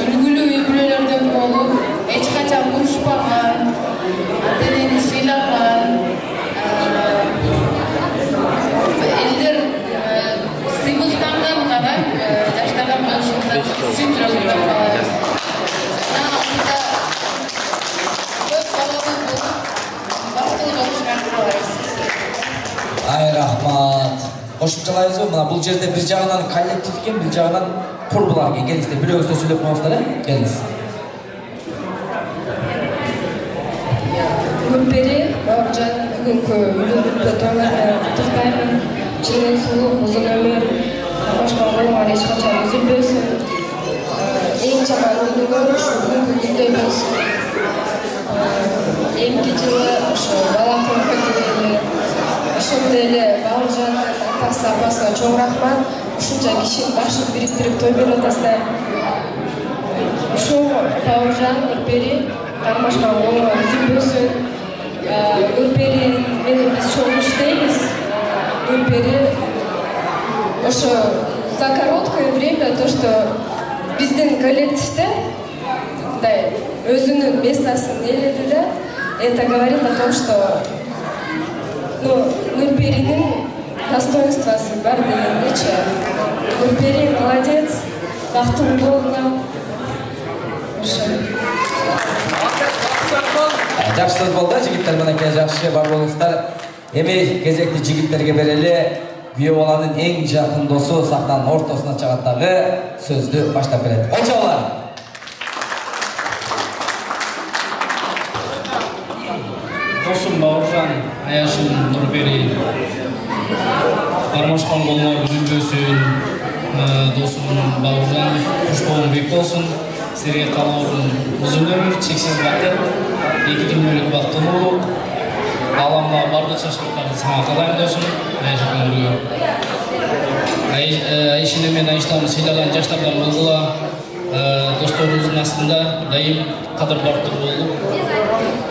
Speaker 10: үлгүлүү үй бүлөлөрдөн болуп, эч качан урушпаган, ата-энени сыйлаган, элдер сыймыктанган гана жаштардан болушуңуздар чын жүрөгүмдөн каалайбыз.
Speaker 3: Ай рахмат. Кошумчалайбызбы? Мына бул жерде бир жагынан коллектив экен, бир жагынан курбулар экен. Келиңиздер, бирөөңүз сөйлөп коюңуздар, келиңиз.
Speaker 10: Гүлбери, Бауыржан, бүгүнкү үйлөнүүгө тойлорго куттуктаймын. Чынын сулуу, узун өмүр, башка болгон эч качан үзүлбөсүн. Эң жаман күнүңөр бүгүнкү күндөй болсун. Эмки жылы ошо бала көргөнү ошондой эле Бауыржан атасы апасына чоң рахмат. Ушунча кишинин башын бириктирип той берип атасыздар. Ушул Бауыржан, Гүлбери кармашкан колуңар үзүлбөсүн. Гүлбери менен биз чоң иштейбиз. Гүлбери ошо за короткое время то, что биздин коллективде мындай өзүнүн местосын ээледи да, это говорит о том, что Гүлберинин достоинствосы бар дегендечи. Гүлбери молодец, бактылуу болгон.
Speaker 3: Жакшы сөз болду, жигиттер менен жакшы бар болуңуздар. Эми кезекти жигиттерге берели. Күйөө баланын эң жакын досу сахнанын ортосуна чыгаттагы сөздү баштап берет. Кол чабуулар.
Speaker 6: досым Бауыржан, Аяшым Нұрбери, Қармашқан болма үзілбесін, досым Бауыржан, күш болын бек болсын, сізге қалауырын ұзын өмір, шексіз бақыт, 2 дүниелік бақытын болуқ, аламда барлық шашқылықтарды саңа қалайым досым, Аяшым Нұрбери. Айшыны мен Айшыны сыйлаған жаштардан болғыла, досторымыздың астында дайым қадыр бартыр болып,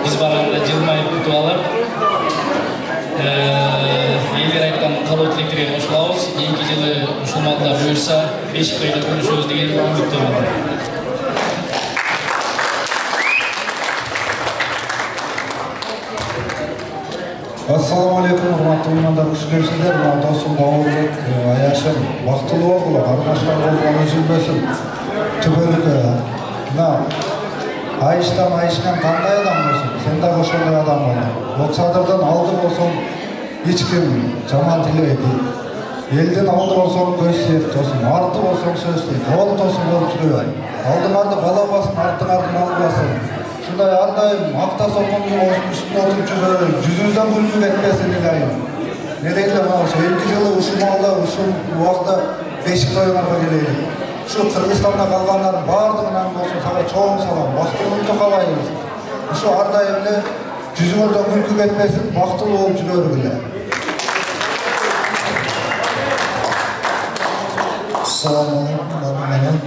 Speaker 6: біз барғанда жылмайып күтіп алып, елдер айтқан қалау тілектерге қосылауыз, енгі жылы мұсылмандар бұйырса, 5 қойда көрішөз деген үмітте бар.
Speaker 11: Ассаламу алейкум, урматтуу меймандар, куш келипсиздер. Мына досум Бауырбек, Аяшым бактылуу болгула, Кармашкан болгон үзүлбөсүн. Түбөлүккө. Мына Айшынан кандай адам болсун? Сен дагы ошондой адам бол. Оксадырдан алды болсоң, эч ким жаман тилебейт. Элден алды болсоң көз сүйөт досум, арты болсоң сөз дейт. Ол досум болуп жүрө. Алдыңарды бала басын, артыңарды мал басын. Шундай ардайым акта сокундун үстүнө отуруп жүрө, жүзүңүздөн күлкү кетпесин илайым. Не дейли мына ошо 2 жылы ушул малда, ушул убакта бешик тоюңарга келейли. Şu Kırgızistan'da kalganların bardığından olsun sana çoğun salam, baktılılıkta kalayınız. Şu ardayımlı yüzünüzden mülkü etmesin, baktılı olup çıkıyor bile.
Speaker 1: Assalamu alaikum.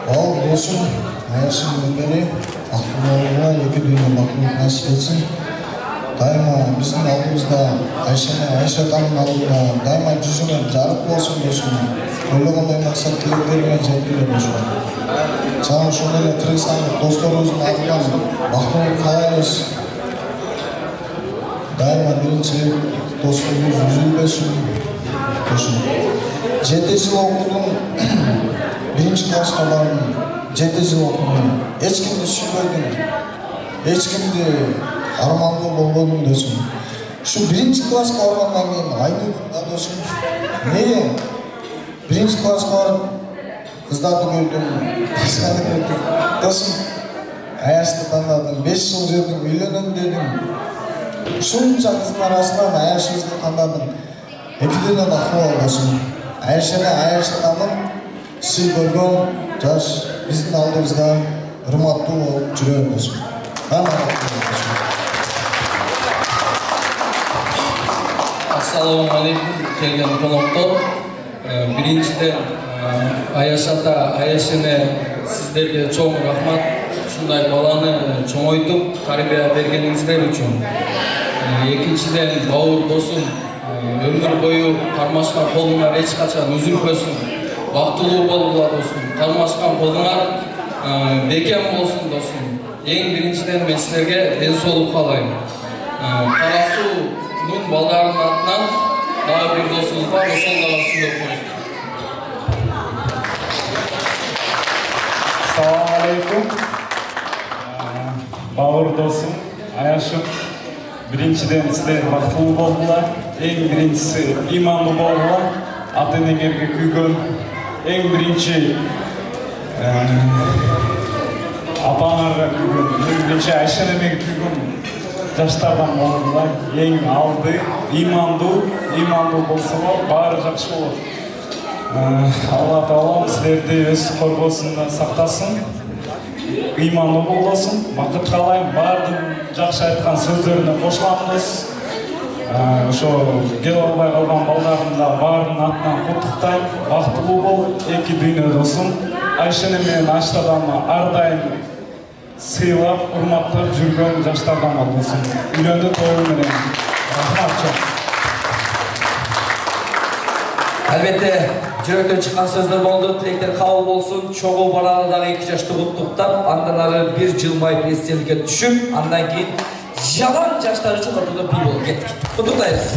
Speaker 1: Al olsun, Аяшым Нұрбери, Ақмолға 2 дүние бақылық насip етсін. Дайыма біздің алдымызда Айша танын алдында дайыма жүзіңе жарық болсын досым. Ойлағандай мақсат тілектерімен жеткілер досым. Жаңа ошондой Кыргызстандык досторубуздун атынан бактылык каалайбыз. Дайыма биринчи досторубуз үзүлбөсүн досум. 7 жыл окудум, 1 класска бардым. 7 жыл окудум. Эч кимди сүйбөдүм. Эч кимди армандуу болбодум досум. Şu 1 класска баргандан кийин айнуудум да досум. Эмне? 1 класска барып кыздарды көрдүм, кыздарды көрдүм. Досум, Аяшты тандадым, 5 жыл жүрдүм, үйлөнөм дедим. Ушунча кыздын арасынан Аяшыбызды тандадым. Экиден акыл досум. Аяшаны сүйгөргөн жаш биздин алдыбызда урматтуу болуп жүрөм досум.
Speaker 3: Ассаламу алейкум, келген коноктор. Биринчиден Аяш ата, Аяшыны сиздерге чоң рахмат. Ушундай баланы чоңойтуп, тарбия бергениңиздер үчүн. Экинчиден Бауыр досум, өмүр бою кармашкан колуңар эч качан үзүлбөсүн. Бактылуу болгула досум. Кармашкан колуңар бекем болсун досум. Эң биринчиден мен силерге ден соолук каалайм. Карасуунун балдарынын атынан дагы бир досубуз бар, ошол дагы сүйлөп коюш.
Speaker 6: Assalamu alaikum. Бауыр досым, Аяшым, биринчиден силер бактылуу болдулар. Эң биринчиси имандуу болгула, ата энеңерге күйгөн. Эң биринчи апаңарга күйгөн, эң биринчи Айша энеге күйгөн жаштардан болдулар. Эң алды имандуу болсо баары жакшы болот. Алла Таалам силерди өз коргоосунда сактасын. Имандуу болосун. Бакыт каалайм. Баардык жакшы айткан сөздөрүнө кошуламыз. Ошо кел албай калган балдарымда баарынын атынан куттуктайм. Бактылуу бол, 2 дүйнө досум. Айша менен Аштадан ар дайым сыйлап, урматтап жүргөн жаштардан болсун. Үйлөндү тою менен. Рахмат.
Speaker 3: Албетте, жүрөктөн чыккан сөздөр болду, тилектер кабыл болсун. Чогуу барада дагы 2 жашты куттуктап, андан ары бир жылмайып эстеликке түшүп, андан кийин жаман жаштар үчүн ортодо бий болуп кеттик. Куттуктайбыз.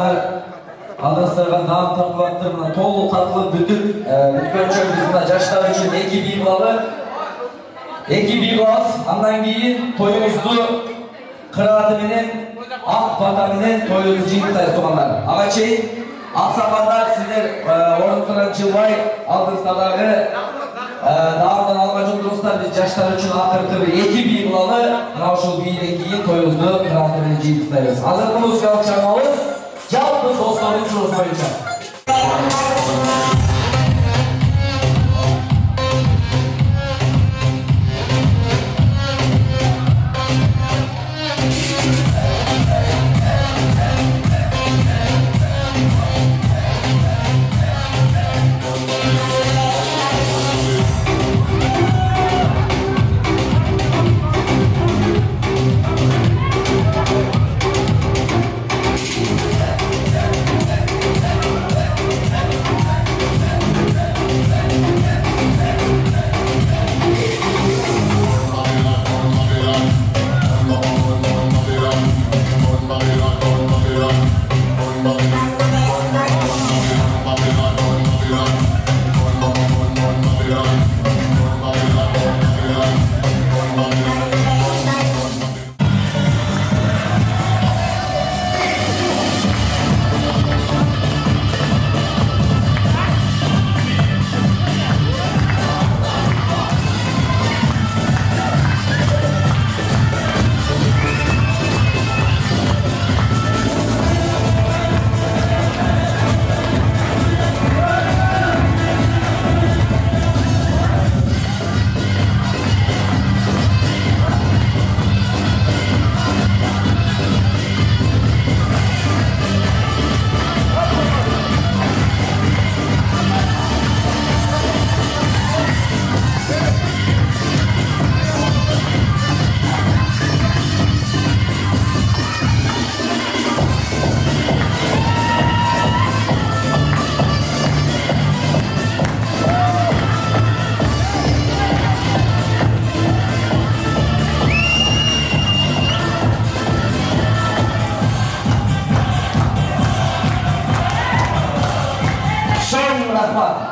Speaker 3: Ағалар, алдыңыздарга наам тартылаттыр мына толук тартылып бүтүп, бүткөнчө биз мына жаштар үчүн эки бий кылабыз. Андан кийин тоюңузду кырааты менен, ак бата менен тоюңузду жыйынтайбыз туугандар. Ага чейин аксакалдар сиздер орунуңуздардан жылбай, алдыңыздагы даамдан алган жолдорубуздар биз жаштар үчүн акыркы бир эки бий кылалы. Мына ушул бийден кийин тоюңузду кырааты менен жыйынтайбыз. Азыркы музыкалык чыгармабыз жалпы достордун суроосу боюнча.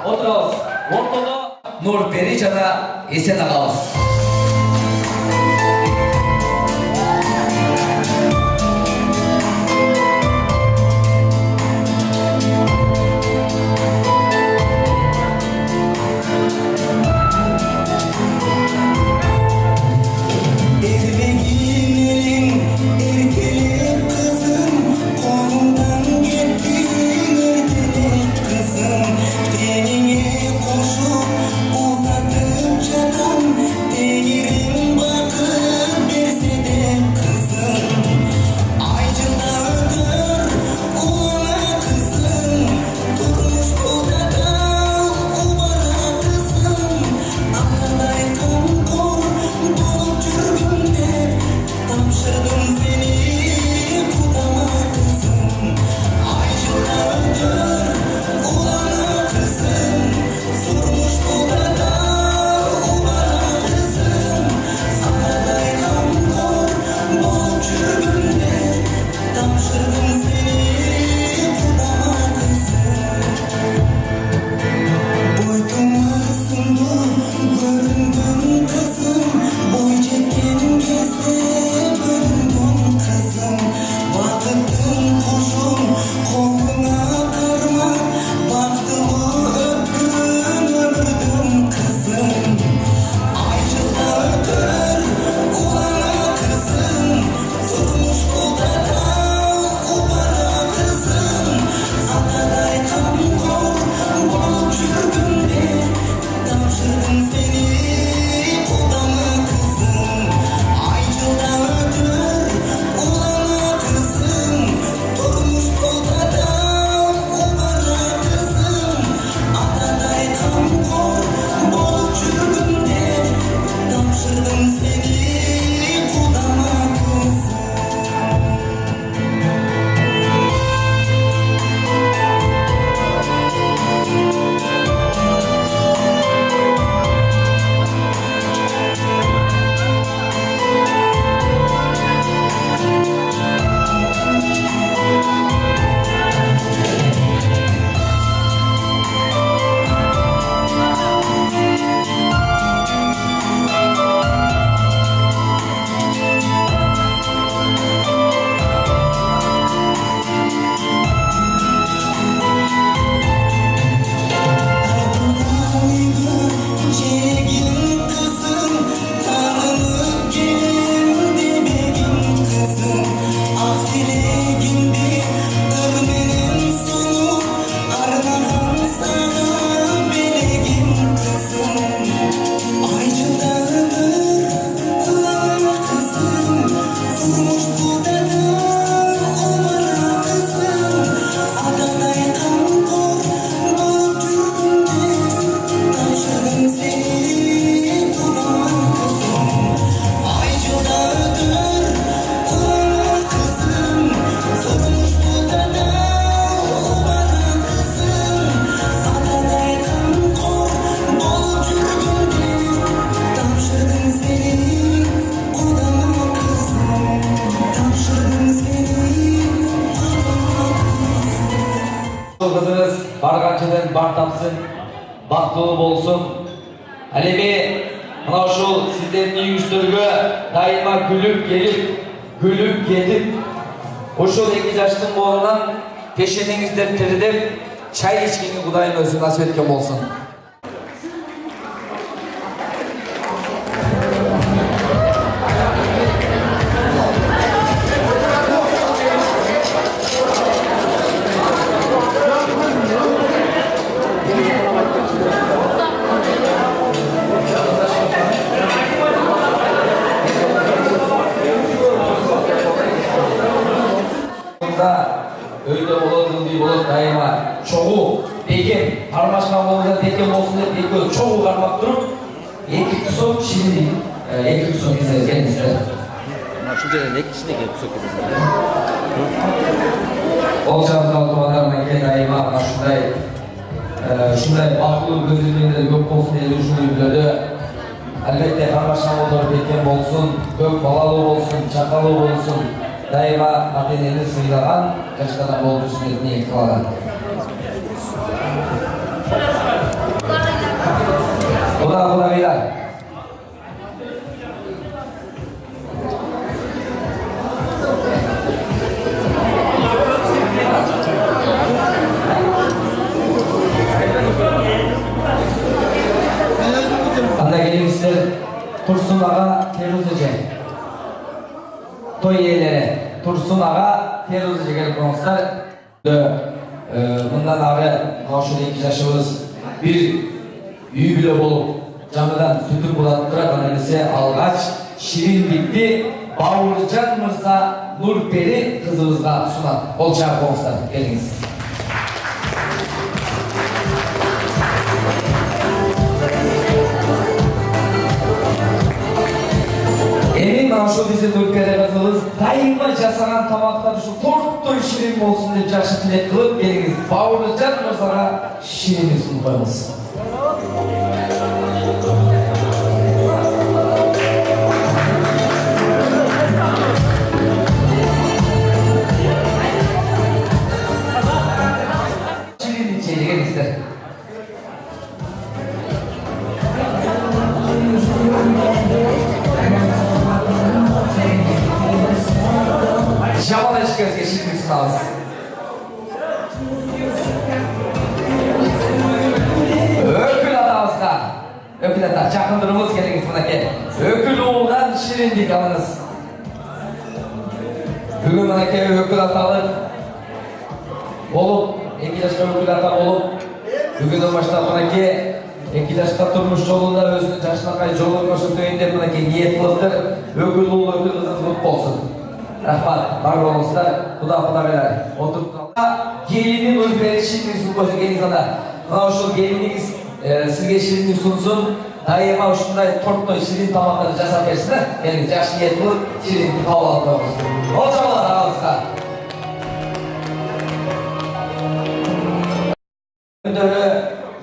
Speaker 3: Отырабыз. Ортодо Нурпери жана Эсен агабыз.
Speaker 12: Boy çeken gezde bölündüm kız.
Speaker 3: бар тапсын, бактылуу болсун. Ал эми мына ушул сиздердин үйүңүздөргө дайыма күлүп келип, күлүп кетип, ушул 2 жаштын колунан пешенеңиздер тиридеп, чай ичкенге Кудайым өзү насип эткен болсун. Өйдө болот, болот дайыма чогуу бекем, аралашкан болса бекем болсун деп экөө чогуу кармап туруп, 2 тусок ширин, 2 тусок келиңиздер.
Speaker 12: Ушул жерден 2 кичине келип тусок келиңиздер.
Speaker 3: Ол жагынан туугандарына кен дайыма ушундай бактылуу көзөмөлдөр көп болсун деп ушул үйлөрдө албетте аралашкан болсо бекем болсун, көп балалуу болсун, чакалуу болсун. Дайыма ата-энени сыйлаган жаштардан болуп жүрсүн деп ниет кылган. Кудайlar. Анда келиңиздер, Турсун ага, Ферузеже. Той иелери Турсун ага, Ферузеже келип коңуздар. Мындан ары ошол 2 жашыбыз бир үй бүлө болуп, жаңыдан түтүн булат турат, аны эмесе алгач Шириндикти Бауыржан мырза Нурпери кызыбызга сунат. Ол жагы коңуздар, келиңиз. Эми мына ушул биздин Нурпери кызыбыз дайыма жасаган тамактар ушул тортой ширин болсун деп жакшы тилек кылып, келиңиз Бауыржан мырзага ширин сунуп коебуз. Жаман ешкерізге шетінік сынауыз. Өкіл атауызға, өкіл ата, жақындырыңыз келіңіз мұнаке. Өкіл оғылдан Шириндик алыңыз. Бүгін мұнаке өкіл аталық болып, 2 жашқа өкіл ата болып, бүгін омаштап мұнаке 2 жашқа тұрмыш жолында өзінің жашынақай жолын көрсетейін деп мұнаке ниет қылыптыр. Өкіл оғыл өкіл қызыңыз құт болсын. Рахмат, бар болыңыздар, Құда-Құдағайлар. Отырып қалға, келінін Нурпери ширинин сунбосы келіңіз анда. Мына ушул келініңіз сізге ширинин сунсын, дайыма ушундай тортой ширин тамақтарды жасап берсін. Келіңіз, жакшы ниет кылып, ширинди кабыл алып коебуз. Ол жамалар ағызға. Күндөрү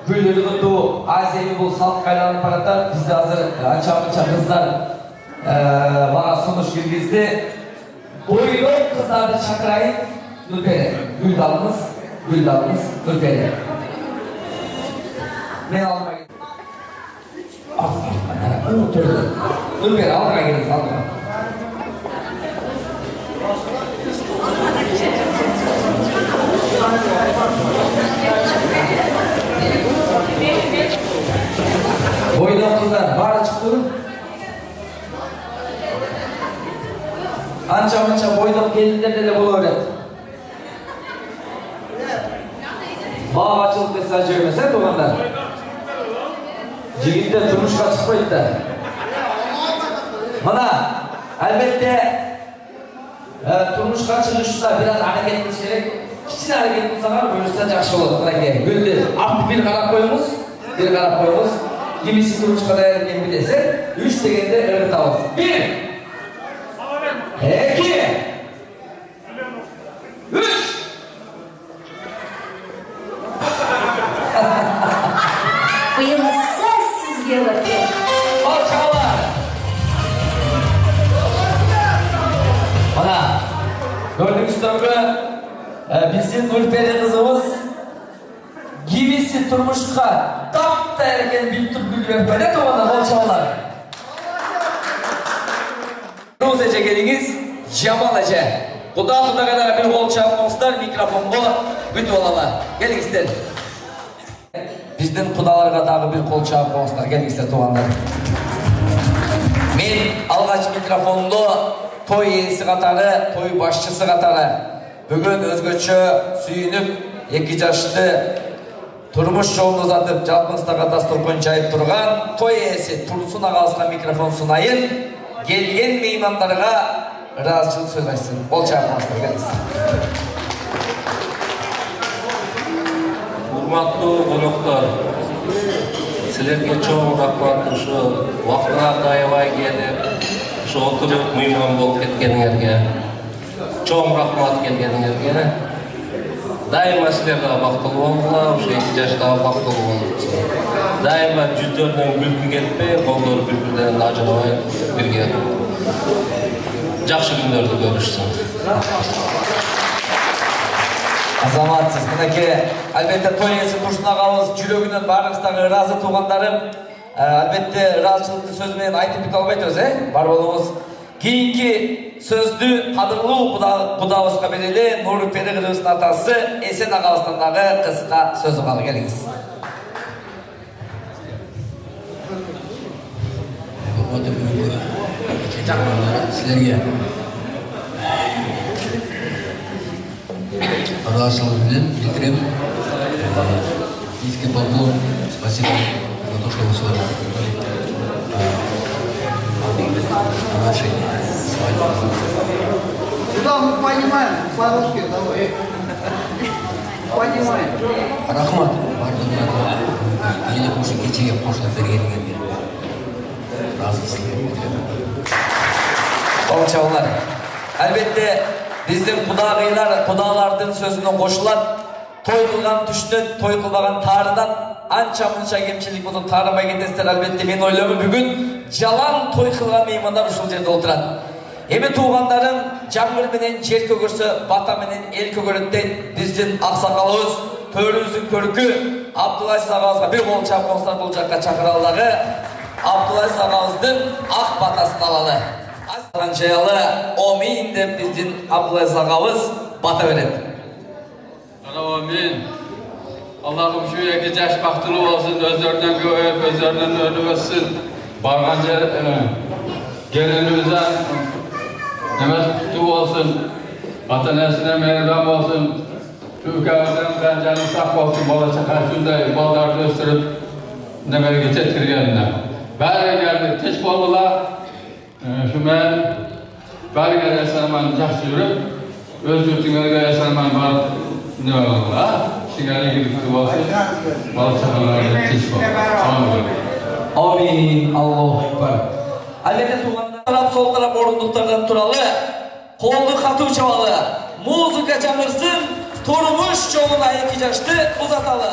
Speaker 3: гүлдөрү кутуу, Азияны бул салтка айланып баратат. Бизде азыр анча-мынча кыздар бага сунуш киргизди. Boylok kızlarda çakrayın, Nurperi. Gül dalınız, Nurperi. Ne alma gelin? Nurperi alma gelin, alma. Boylok kızlar, bari çıktırın. Anca boyduk gelinlerde de bulu öğret. Bağ açılıp mesaj vermesen doğanlar. Jigitler turmuşka çıkmaydı da. Mana, elbette turmuşka çıkışında biraz hareketimiz gerek. Kiçine hareketimiz var, buyursa jakşı olur. Güldür, artık bir karap koyumuz. Kimisi turmuşka dayanırken bir dese, 3 degende öğret ağız. 1 2 3
Speaker 5: Bıyıl sensiz yılırken.
Speaker 3: Alçalar. Mana, gördüğünüz gibi bizim Nurperi kızımız кимиси турмушка таптайыр экенин билип туруп билдирип берет туугандар, кол чабуулар. Нуз эже келиңиz, Жамал эже. Кудагайдага бир кол чабыңыздар, микрофонго күтүп алалы. Келиңиздер. Биздин кудаларга дагы бир кол чабып коңуздар, келиңиздер туугандар. Мен алгач микрофонду той ээси катары, той башчысы катары бүгүн өзгөчө сүйүнүп, 2 жашты турмуш жолун узатып, жалпыңыздага дасторкон жайып турган той ээси Турсун агабызга микрофон сунайын. Келген меймандарга ыраазычылык сөз айтсын. Кол чабыңыздар, келиңиз.
Speaker 13: Урматтуу коноктор, силерге чоң рахмат ушу убактына аябай келип, ушу отуруп мейман болуп кеткениңерге. Чоң рахмат келгениңерге. Дайыма силер дагы бактылуу болгула, ушу 2 жашта бактылуу болуңуздар. Дайыма жүздөрүнөн күлкү кетпей, колдор бири-биринен ажырабай бирге жакшы күндөрдү көрүшсүн.
Speaker 3: Азаматсыз, мынакей, албетте той ээси Турсун агабыз жүрөгүнөн баарыңыздагы ыраазы туугандарым. Албетте ыраазычылыкты сөз менен айтып бите албайбыз, бар болуңуз. Кийинки сөздү кадырлуу кудабызга берели, Нурпери кызыбыздын атасы Эсен агабыздан дагы кыска сөз угалы, келиңиз.
Speaker 14: Силерге ыраазычылык менен билдирем. Искренне Богу спасибо за то, что вы сегодня нашей свадьбы.
Speaker 15: Да, мы понимаем, по-русски, давай. Понимаем.
Speaker 14: Рахмат, бардығына елі көші кечеге қошылып бергеніңерге разысылығын білдіремін.
Speaker 3: Кол чабуулар. Албетте биздин кудалардын сөзүнө кошулат. Той кылган түштөн, той кылбаган таарынан анча-мынча кемчилик болуп таарабай кетесиздер. Албетте мен ойлойм бүгүн жалаң той кылган меймандар ушул жерде отурат. Эми туугандарым жаңгыр менен жер көгөрсө, бата менен эл көгөрөт дейт биздин аксакалыбыз, төрүбүздүн көркү Абдулайыз агабызга бир кол чабып коңуздар, бул жакка чакыралы дагы. Абдулайыз агабыздын ак батасын алалы. Канчаялы омин деп биздин Абдулайыз агабыз бата берет.
Speaker 6: Amin. Allah'ım şu 2 yaş baktılı olsun, özlerden göğüp, özlerden ölü olsun. Barganca gelinimizden namaz kutu olsun, vatandaşına meydan olsun. Şu ülkemizden bence saf olsun, bala çakar şunda baldarda östürüp nemeli geçirtirgenler. Bari geldi, teşk oldular. Şu men, bari geldi yaşanman yaxşı yürüp, öz yurtuna yaşanman var. Ne var? Şingale gibi olsun. Bal çakalarda teşk olsun.
Speaker 3: Amin. Allahu Ekber. Albette tuğanlar taraf sol taraf orunduklardan turalı, koldu katı çavalı, muzika çamırsın, turmuş çoğuna 2 yaşlı uzatalı.